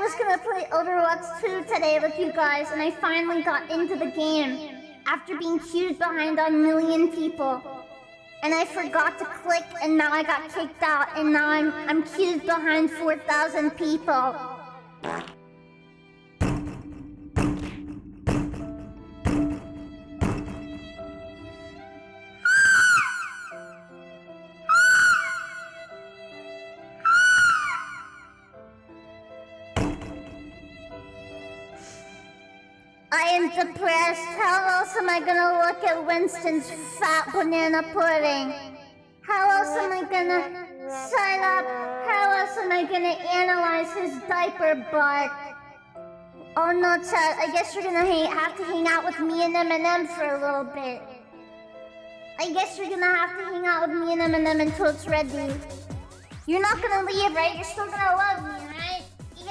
was gonna play Overwatch 2 today with you guys, and I finally got into the game after being queued behind a million people. And I forgot to click, and now I got kicked out, and now I'm queued behind 4,000 people. I am depressed. How else am I gonna look at Winston's fat banana pudding? How else am I gonna sign up? How else am I gonna analyze his diaper butt? Oh no, Chad, I guess you're gonna have to hang out with me and Eminem for a little bit. I guess you're gonna have to hang out with me and Eminem until it's ready. You're not gonna leave, right? You're still gonna love me,